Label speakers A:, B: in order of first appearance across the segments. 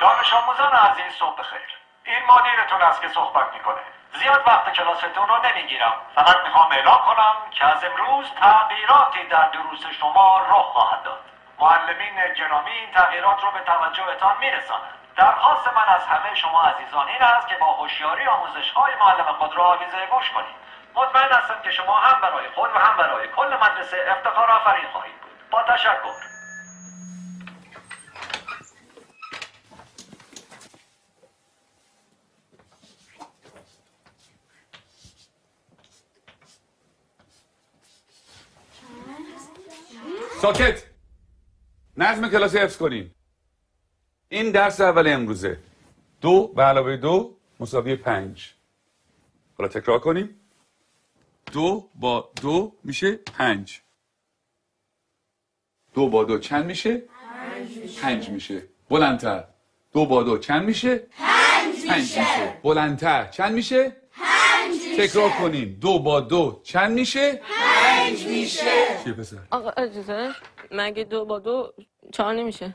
A: دانش آموزان عزیز صبح بخیر. این مدیرتون است که صحبت میکنه. زیاد وقت کلاستون رو نمیگیرم. فقط میخوام اعلام کنم که از امروز تغییراتی در دروس شما رخ خواهد داد. معلمین گرامی این تغییرات رو به توجهتان میرسانند. درخواست من از همه شما عزیزان این است که با هوشیاری آموزش‌های معلم خود را آویزه گوش کنید. مطمئن هستم که شما هم برای خود و هم برای کل مدرسه افتخار آفرین خواهید بود. با تشکر.
B: ساکت. نظم کلاس حفظ کنین. این درس اول امروزه. 2 به علاوه 2 مساوی 5. حالا تکرار کنیم. 2 با 2 میشه 5. 2 با 2 چند میشه؟ 5 میشه. بلندتر. 2 با 2 چند میشه؟ 5 میشه. بلندتر. چند میشه؟
C: 5 میشه.
B: تکرار کنیم. 2 با 2 چند میشه؟
C: 5 میشه.
B: چیه پسر؟
D: آقا اجازه مگه 2 با 2 4 نمیشه؟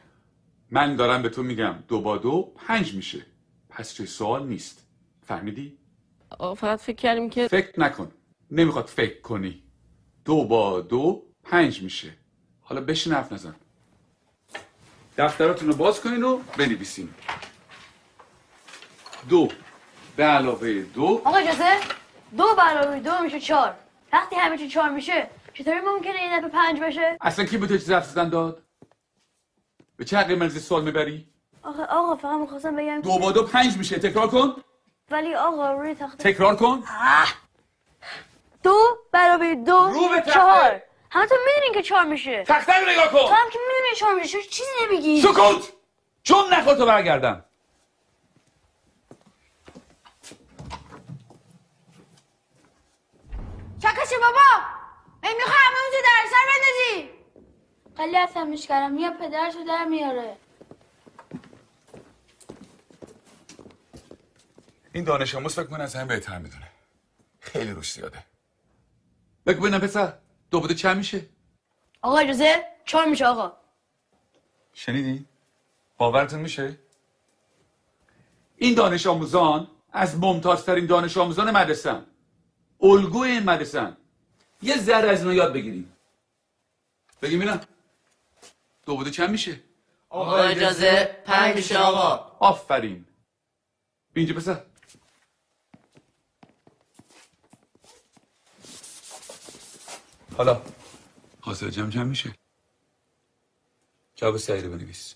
B: من دارم به تو میگم 2 با 2 5 میشه. پس چه سوال نیست. فهمیدی؟
D: آقا فقط فکر کردیم که
B: فکر نکن. نمیخواد فکر کنی. 2 با 2 5 میشه. حالا بشین حرف نزن. دفتراتون رو باز کنین و بنویسین. 2 به علاوه 2.
E: آقا اجازه 2 به علاوه 2 میشه 4. وقتی همه چی 4 میشه چطوری ممکنه این دفعه 5 بشه؟
B: اصلا کی به تو چیز حرف زدن داد؟ به چه حقی مرزی سوال میبری؟
E: آقا فقط میخواستم بگم
B: 2 با 2 5 میشه. تکرار کن.
E: ولی آقا روی تخته
B: تکرار کن.
E: 2 به علاوه 2
B: رو به تخته.
E: 4. همتون میدونین که 4 میشه.
B: تخته رو نگاه
E: تو
B: کن.
E: هم که میدونی 4 میشه چیزی نمیگی.
B: سکوت. چون نخور تو برگردم.
E: چکشه بابا. میخوای همه اونجا در سر بندازی.
C: خیلی عصبیش کردم یا پدرشو در میاره.
B: این دانش آموز فکر کنه از همه بهتر میدونه. خیلی روش زیاده. بگو ببینم پسر 2 با 2 چند میشه؟
E: آقا اجازه 4 میشه آقا.
B: شنیدی؟ باورتون میشه؟ این دانش آموزان از ممتازترین دانش آموزان مدرسه‌ان. الگوی این مدرسه‌ان. یه ذره از اینا یاد بگیریم. بگیم ببینم 2 با 2 چند میشه؟
F: آقا اجازه 5 میشه آقا.
B: آفرین. بیا اینجا پسر. حالا حاصل جمع چند میشه؟ جواب صحیح رو بنویس.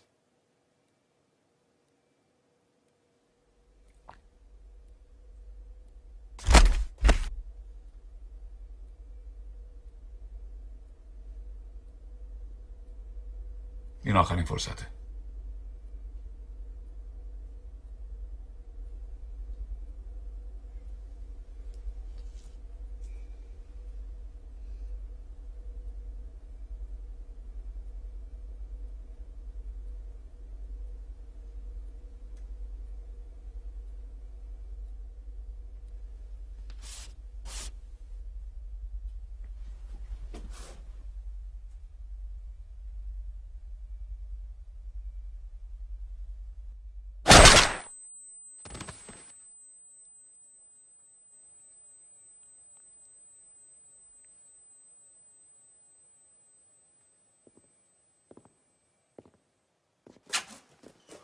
B: این آخرین فرصته.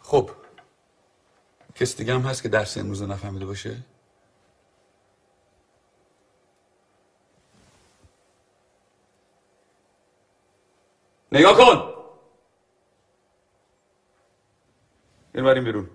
B: خب کسی دیگه هم هست که درس امروز نفهمیده باشه؟ نگاه کن. بریم بیرون.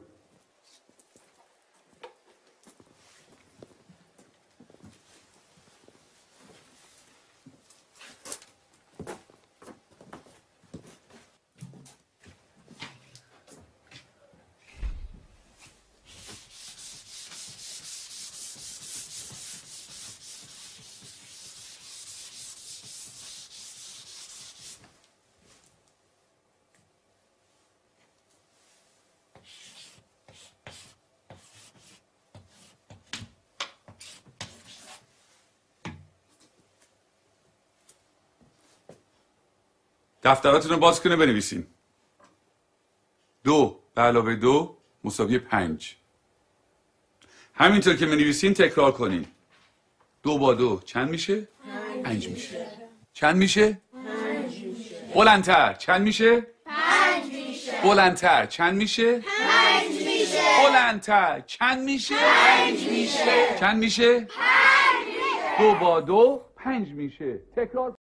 B: دفتراتون رو باز کنه بنویسین. 2 به علاوه 2 مساوی 5. همینطور که بنویسین تکرار کنین. 2 با 2 چند میشه؟ 5 میشه. چند میشه؟ 5 میشه. بلندتر چند میشه؟
C: 5 میشه.
B: بلندتر چند میشه؟
C: 5 میشه.
B: بلندتر چند میشه؟
C: 5 میشه.
B: چند میشه؟
C: 5 میشه.
B: 2 با 2 5 میشه. تکرار